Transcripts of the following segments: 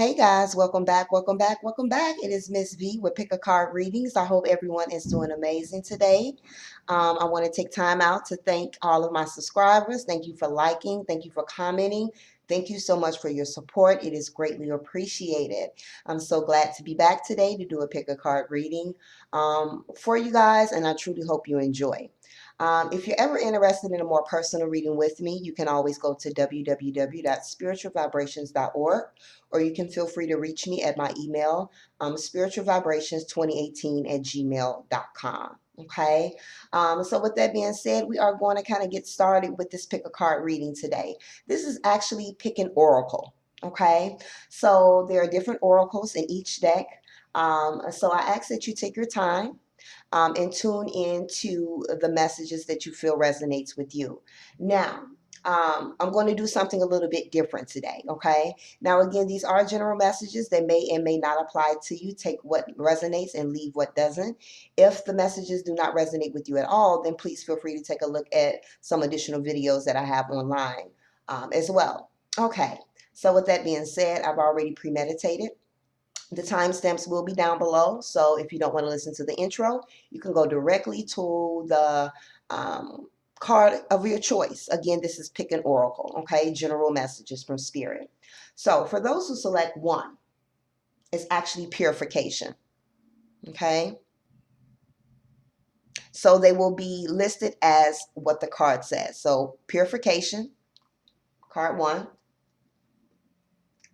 Hey guys, welcome back, welcome back, welcome back. It is Miss V with Pick a Card Readings. I hope everyone is doing amazing today. I want to take time out to thank all of my subscribers. Thank you for liking, thank you for commenting. Thank you so much for your support. It is greatly appreciated. I'm so glad to be back today to do a Pick a Card reading for you guys, and I truly hope you enjoy. If you're ever interested in a more personal reading with me, you can always go to www.spiritualvibrations.org, or you can feel free to reach me at my email, spiritualvibrations2018@gmail.com. Okay, so with that being said, we are going to kind of get started with this pick a card reading today. This is actually pick an oracle. Okay, so there are different oracles in each deck. So I ask that you take your time and tune into the messages that you feel resonates with you. Now, I'm going to do something a little bit different today, okay? Now, again, these are general messages that may and may not apply to you. Take what resonates and leave what doesn't. If the messages do not resonate with you at all, then please feel free to take a look at some additional videos that I have online as well. Okay, so with that being said, I've already premeditated. The timestamps will be down below, so if you don't want to listen to the intro, you can go directly to the card of your choice. Again, this is pick an oracle, okay? General messages from spirit. So for those who select one, it's actually purification, okay? So they will be listed as what the card says. So purification, card one.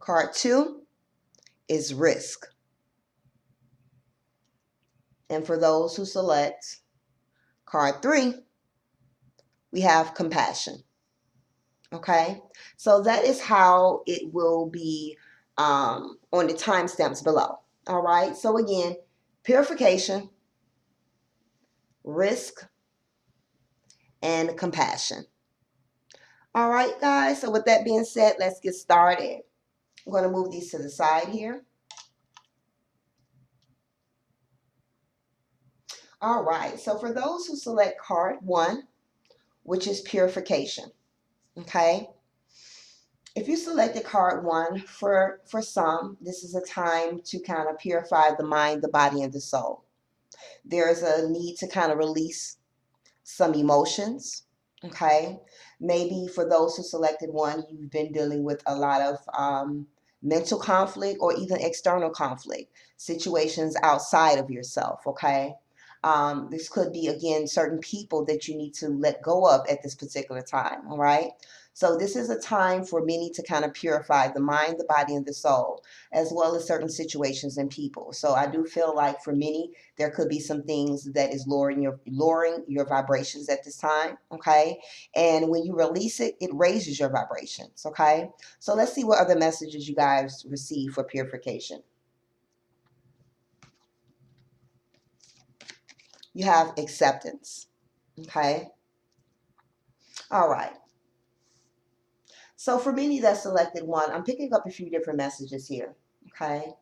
Card two is risk. And for those who select card three, we have compassion. Okay, so that is how it will be on the timestamps below. All right, so again, purification, risk, and compassion. All right, guys, so with that being said, let's get started. I'm going to move these to the side here. All right, so for those who select card one, which is purification, okay, if you selected card one, for some, this is a time to kind of purify the mind, the body, and the soul. There's a need to kind of release some emotions, okay? Maybe for those who selected one, you've been dealing with a lot of mental conflict or even external conflict, situations outside of yourself, okay? This could be, again, certain people that you need to let go of at this particular time, all right? So this is a time for many to kind of purify the mind, the body, and the soul, as well as certain situations and people. So I do feel like for many, there could be some things that is lowering your vibrations at this time, okay? And when you release it, it raises your vibrations, okay? So let's see what other messages you guys receive for purification. You have acceptance, okay? All right. So for many that selected one, I'm picking up a few different messages here, okay?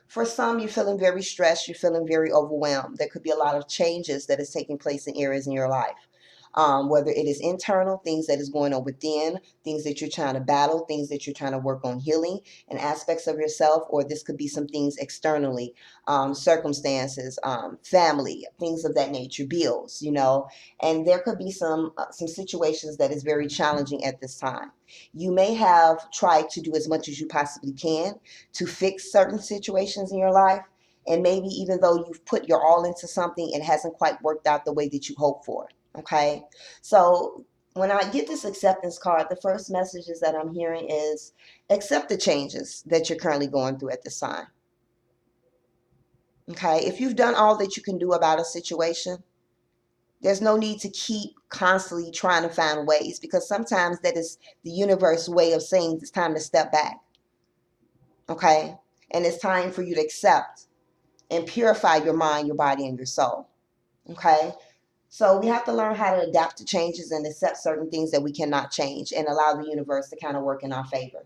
For some, you're feeling very stressed, you're feeling very overwhelmed. There could be a lot of changes that is taking place in areas in your life. Whether it is internal, things that is going on within, things that you're trying to battle, things that you're trying to work on healing and aspects of yourself, or this could be some things externally, circumstances, family, things of that nature, bills, you know, and there could be some situations that is very challenging at this time. You may have tried to do as much as you possibly can to fix certain situations in your life, and maybe even though you've put your all into something, it hasn't quite worked out the way that you hoped for. Okay, so when I get this acceptance card, the first messages that I'm hearing is accept the changes that you're currently going through at this time. Okay, if you've done all that you can do about a situation, there's no need to keep constantly trying to find ways, because sometimes that is the universe way of saying it's time to step back. Okay, and it's time for you to accept and purify your mind, your body, and your soul. Okay, so we have to learn how to adapt to changes and accept certain things that we cannot change and allow the universe to kind of work in our favor.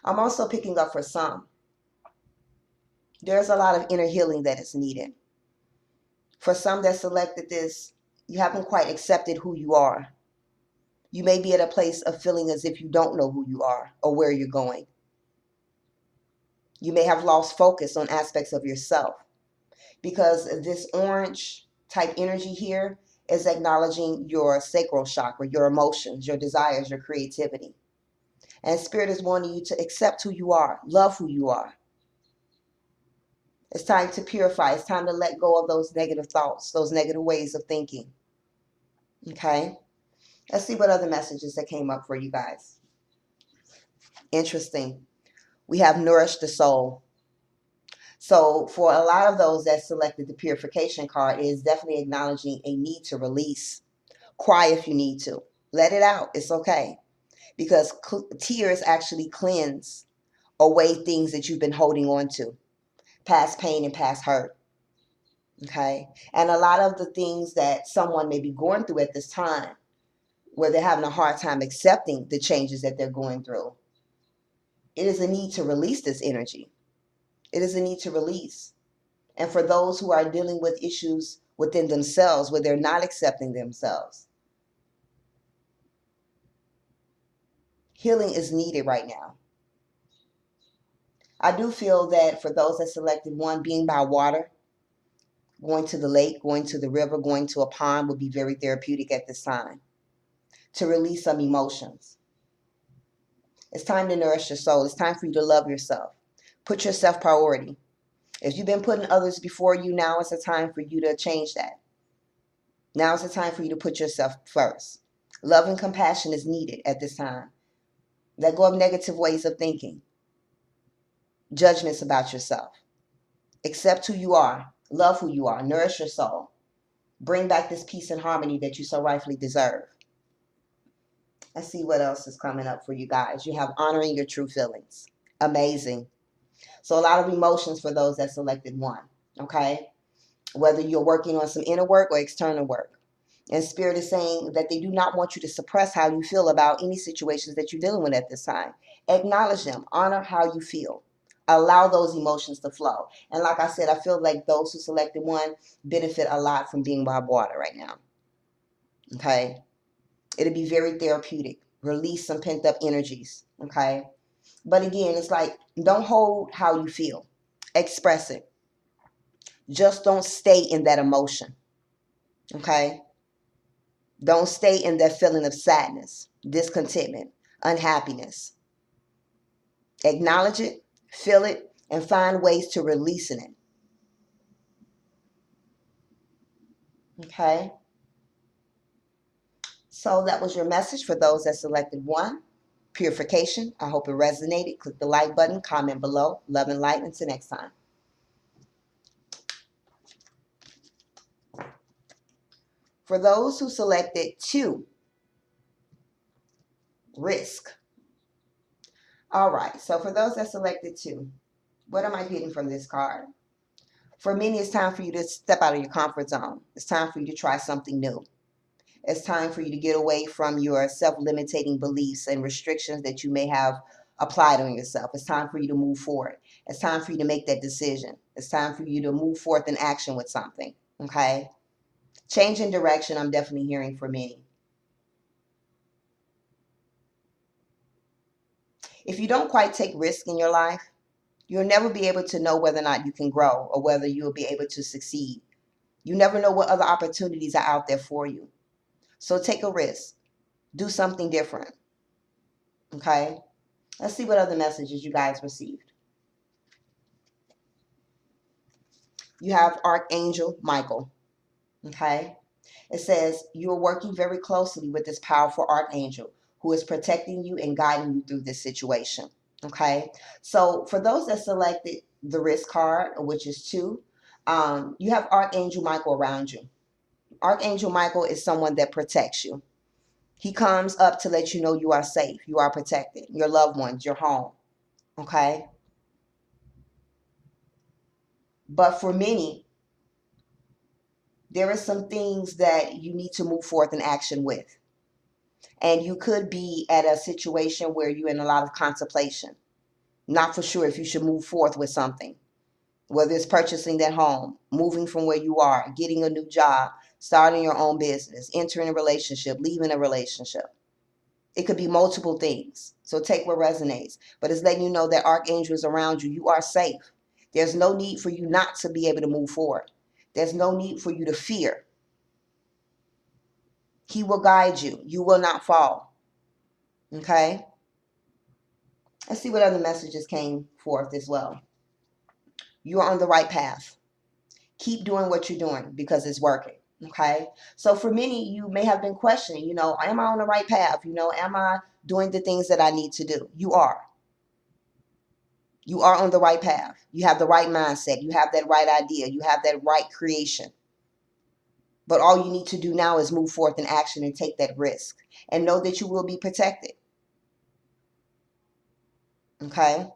I'm also picking up for some, there's a lot of inner healing that is needed. For some that selected this, you haven't quite accepted who you are. You may be at a place of feeling as if you don't know who you are or where you're going. You may have lost focus on aspects of yourself, because this orange type energy here is acknowledging your sacral chakra, your emotions, your desires, your creativity. And Spirit is wanting you to accept who you are, love who you are. It's time to purify. It's time to let go of those negative thoughts, those negative ways of thinking. Okay? Let's see what other messages that came up for you guys. Interesting. We have nourish the soul. So for a lot of those that selected the purification card, it is definitely acknowledging a need to release. Cry if you need to. Let it out. It's okay. Because tears actually cleanse away things that you've been holding on to. Past pain and past hurt. Okay? And a lot of the things that someone may be going through at this time, where they're having a hard time accepting the changes that they're going through, it is a need to release this energy. It is a need to release. And for those who are dealing with issues within themselves where they're not accepting themselves, healing is needed right now. I do feel that for those that selected one, being by water, going to the lake, going to the river, going to a pond would be very therapeutic at this time to release some emotions. It's time to nourish your soul. It's time for you to love yourself. Put yourself priority. If you've been putting others before you, now is the time for you to change that. Now is the time for you to put yourself first. Love and compassion is needed at this time. Let go of negative ways of thinking, judgments about yourself. Accept who you are. Love who you are. Nourish your soul. Bring back this peace and harmony that you so rightfully deserve. Let's see what else is coming up for you guys. You have honoring your true feelings. Amazing. So a lot of emotions for those that selected one. Okay? Whether you're working on some inner work or external work. And Spirit is saying that they do not want you to suppress how you feel about any situations that you're dealing with at this time. Acknowledge them. Honor how you feel. Allow those emotions to flow. And like I said, I feel like those who selected one benefit a lot from being by water right now. Okay? It'll be very therapeutic. Release some pent up energies. Okay? But again, it's like, don't hold how you feel. Express it. Just don't stay in that emotion. Okay? Don't stay in that feeling of sadness, discontentment, unhappiness. Acknowledge it, feel it, and find ways to releasing it. Okay? So that was your message for those that selected one. Purification. I hope it resonated. Click the like button, comment below. Love and light. Until next time. For those who selected two, risk. All right. So for those that selected two, what am I getting from this card? For many, it's time for you to step out of your comfort zone. It's time for you to try something new. It's time for you to get away from your self-limiting beliefs and restrictions that you may have applied on yourself. It's time for you to move forward. It's time for you to make that decision. It's time for you to move forth in action with something. Okay? Change in direction, I'm definitely hearing for many. If you don't quite take risk in your life, you'll never be able to know whether or not you can grow or whether you'll be able to succeed. You never know what other opportunities are out there for you. So take a risk. Do something different. Okay? Let's see what other messages you guys received. You have Archangel Michael. Okay? It says you are working very closely with this powerful Archangel who is protecting you and guiding you through this situation. Okay? So for those that selected the risk card, which is two, you have Archangel Michael around you. Archangel Michael is someone that protects you. He comes up to let you know you are safe, you are protected, your loved ones, your home. Okay? But for many, there are some things that you need to move forth in action with. And you could be at a situation where you're in a lot of contemplation, not for sure if you should move forth with something, whether it's purchasing that home, moving from where you are, getting a new job, starting your own business, entering a relationship, leaving a relationship. It could be multiple things. So take what resonates. But it's letting you know that Archangel is around you. You are safe. There's no need for you not to be able to move forward. There's no need for you to fear. He will guide you. You will not fall. Okay? Let's see what other messages came forth as well. You are on the right path. Keep doing what you're doing because it's working. Okay? So for many, you may have been questioning, am I on the right path? Am I doing the things that I need to do? You are. You are on the right path. You have the right mindset. You have that right idea. You have that right creation. But all you need to do now is move forth in action and take that risk and know that you will be protected. Okay?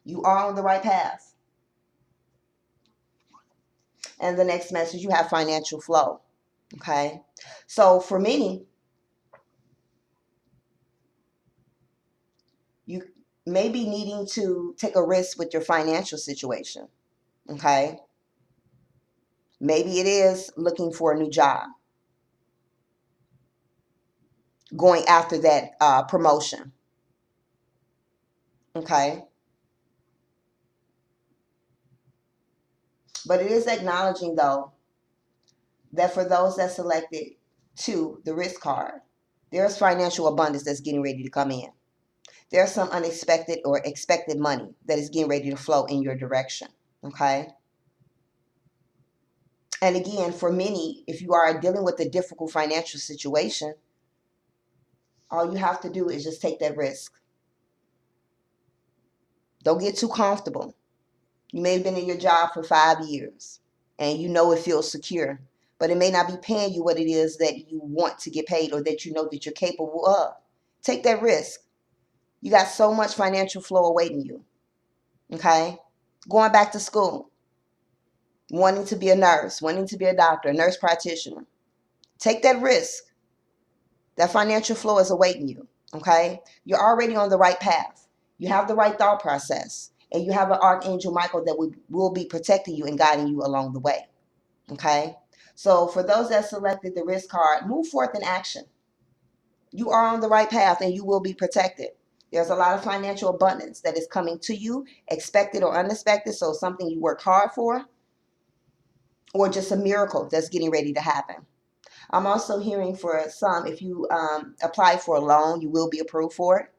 You are on the right path. And the next message, you have financial flow. Okay? So for many, you may be needing to take a risk with your financial situation. Okay? Maybe it is looking for a new job, going after that promotion. Okay? But it is acknowledging, though, that for those that selected the risk card, there's financial abundance that's getting ready to come in. There's some unexpected or expected money that is getting ready to flow in your direction. Okay? And again, for many, if you are dealing with a difficult financial situation, all you have to do is just take that risk. Don't get too comfortable. You may have been in your job for 5 years and it feels secure, but it may not be paying you what it is that you want to get paid or that you know that you're capable of. Take that risk. You got so much financial flow awaiting you. Okay? Going back to school, wanting to be a nurse, wanting to be a doctor, a nurse practitioner. Take that risk. That financial flow is awaiting you. Okay? You're already on the right path. You have the right thought process. And you have an Archangel Michael that will be protecting you and guiding you along the way. Okay? So for those that selected the risk card, move forth in action. You are on the right path and you will be protected. There's a lot of financial abundance that is coming to you, expected or unexpected. So something you worked hard for, or just a miracle that's getting ready to happen. I'm also hearing for some, if you apply for a loan, you will be approved for it.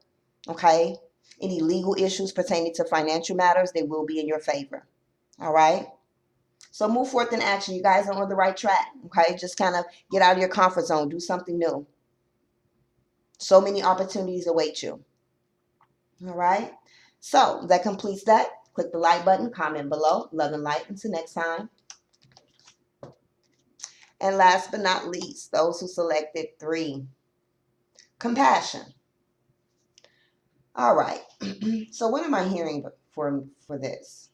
Okay? Any legal issues pertaining to financial matters, they will be in your favor. All right? So move forth in action. You guys are on the right track. Okay? Just kind of get out of your comfort zone. Do something new. So many opportunities await you. All right? So that completes that. Click the like button, comment below. Love and light. Until next time. And last but not least, those who selected 3. Compassion. All right. So what am I hearing for this?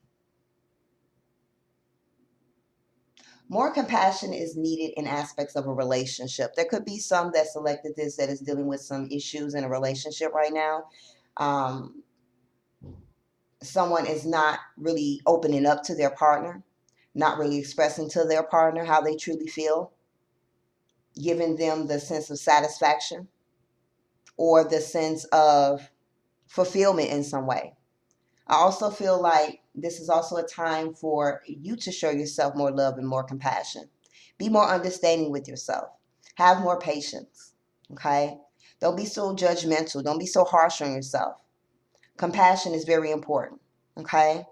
More compassion is needed in aspects of a relationship. There could be some that selected this that is dealing with some issues in a relationship right now. Someone is not really opening up to their partner, not really expressing to their partner how they truly feel, giving them the sense of satisfaction or the sense of fulfillment in some way. I also feel like this is also a time for you to show yourself more love and more compassion. Be more understanding with yourself. Have more patience. Okay? Don't be so judgmental. Don't be so harsh on yourself. Compassion is very important. Okay?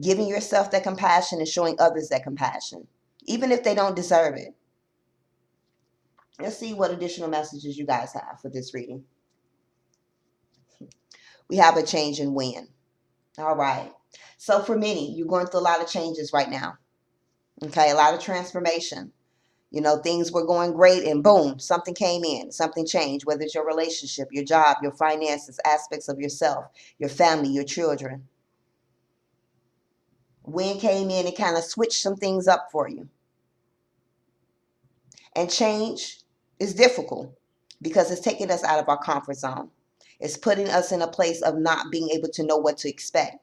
Giving yourself that compassion and showing others that compassion, even if they don't deserve it. Let's see what additional messages you guys have for this reading. We have a change in wind. All right. So for many, you're going through a lot of changes right now. Okay, a lot of transformation. Things were going great and boom, something came in, something changed, whether it's your relationship, your job, your finances, aspects of yourself, your family, your children. Wind came in and kind of switched some things up for you. And change is difficult because it's taking us out of our comfort zone. It's putting us in a place of not being able to know what to expect.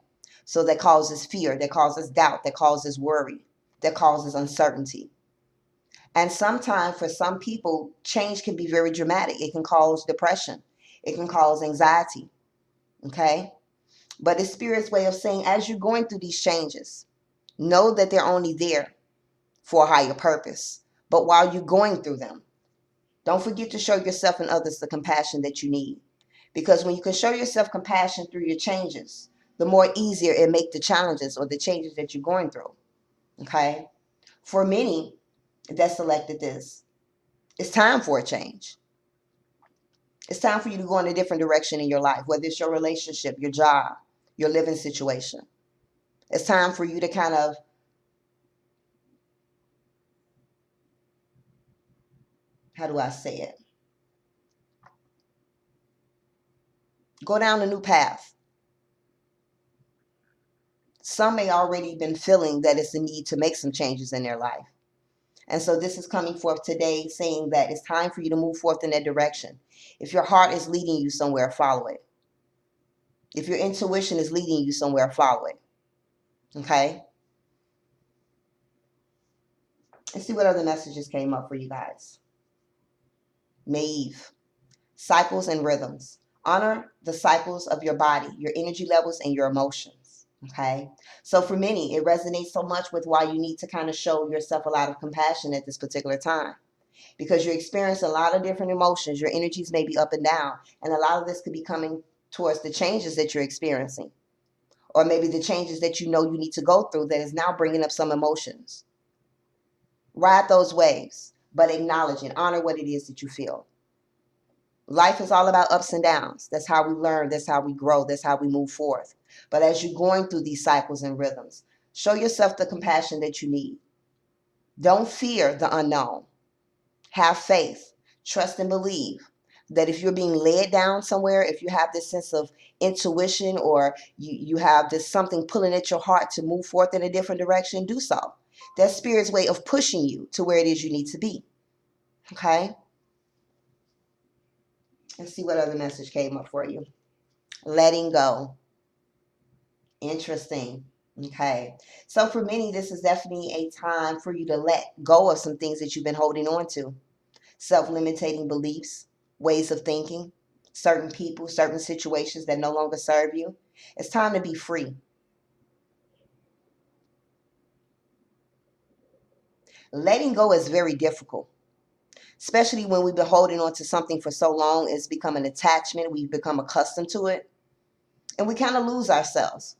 So that causes fear, that causes doubt, that causes worry, that causes uncertainty. And sometimes for some people, change can be very dramatic. It can cause depression. It can cause anxiety. Okay? But it's Spirit's way of saying, as you're going through these changes, know that they're only there for a higher purpose. But while you're going through them, don't forget to show yourself and others the compassion that you need. Because when you can show yourself compassion through your changes, the more easier it makes the challenges or the changes that you're going through. Okay? For many that selected this, it's time for a change. It's time for you to go in a different direction in your life, whether it's your relationship, your job, your living situation. It's time for you to kind of, how do I say it? Go down a new path. Some may already been feeling that it's a need to make some changes in their life. And so this is coming forth today saying that it's time for you to move forth in that direction. If your heart is leading you somewhere, follow it. If your intuition is leading you somewhere, follow it. Okay? Let's see what other messages came up for you guys. Maeve. Cycles and rhythms. Honor the cycles of your body, your energy levels, and your emotions. Okay? So for many, it resonates so much with why you need to kind of show yourself a lot of compassion at this particular time. Because you're experiencing a lot of different emotions. Your energies may be up and down. And a lot of this could be coming towards the changes that you're experiencing. Or maybe the changes that you know you need to go through that is now bringing up some emotions. Ride those waves, but acknowledge and honor what it is that you feel. Life is all about ups and downs. That's how we learn. That's how we grow. That's how we move forth. But as you're going through these cycles and rhythms, show yourself the compassion that you need. Don't fear the unknown. Have faith. Trust and believe that if you're being led down somewhere, if you have this sense of intuition or you have this something pulling at your heart to move forth in a different direction, do so. That's Spirit's way of pushing you to where it is you need to be. Okay? Let's see what other message came up for you. Letting go. Interesting. Okay. So for many, this is definitely a time for you to let go of some things that you've been holding on to. Self-limiting beliefs, ways of thinking, certain people, certain situations that no longer serve you. It's time to be free. Letting go is very difficult, especially when we've been holding on to something for so long. It's become an attachment. We've become accustomed to it. And we kind of lose ourselves.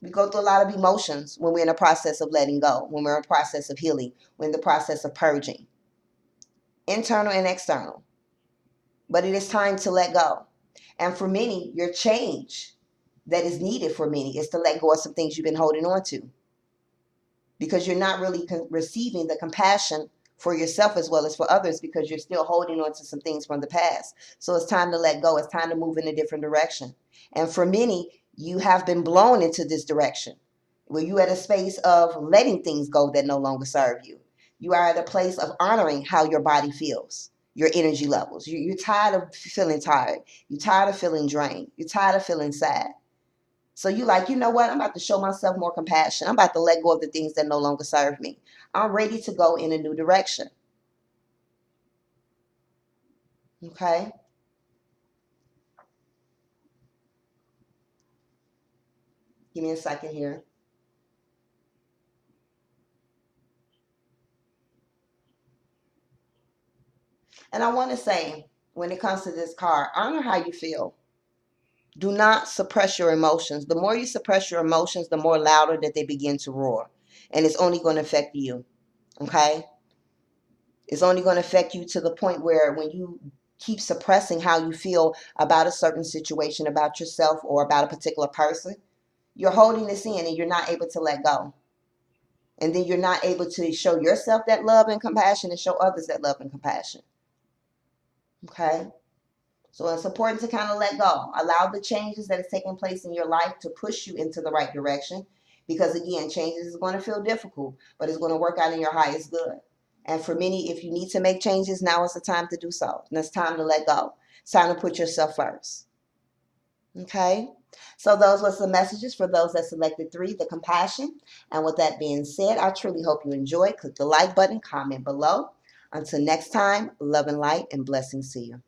We go through a lot of emotions when we're in a process of letting go, when we're in a process of healing, when in the process of purging, internal and external. But it is time to let go. And for many, your change that is needed for many is to let go of some things you've been holding on to, because you're not really receiving the compassion for yourself as well as for others, because you're still holding on to some things from the past. So it's time to let go. It's time to move in a different direction. And for many, you have been blown into this direction where you at a space of letting things go that no longer serve you. You are at a place of honoring how your body feels, your energy levels. You're tired of feeling tired. You're tired of feeling drained. You're tired of feeling sad. So you like, you know what? I'm about to show myself more compassion. I'm about to let go of the things that no longer serve me. I'm ready to go in a new direction. Okay? Give me a second here. And I want to say, when it comes to this card, honor how you feel. Do not suppress your emotions. The more you suppress your emotions, the more louder that they begin to roar. And it's only going to affect you. Okay? It's only going to affect you to the point where when you keep suppressing how you feel about a certain situation, about yourself, or about a particular person, you're holding this in and you're not able to let go. And then you're not able to show yourself that love and compassion and show others that love and compassion. Okay? So it's important to kind of let go. Allow the changes that is taking place in your life to push you into the right direction. Because again, changes is going to feel difficult, but it's going to work out in your highest good. And for many, if you need to make changes, now is the time to do so. And it's time to let go. It's time to put yourself first. Okay? So those were some messages for those that selected 3, the compassion. And with that being said, I truly hope you enjoyed. Click the like button, comment below. Until next time, love and light and blessings to you.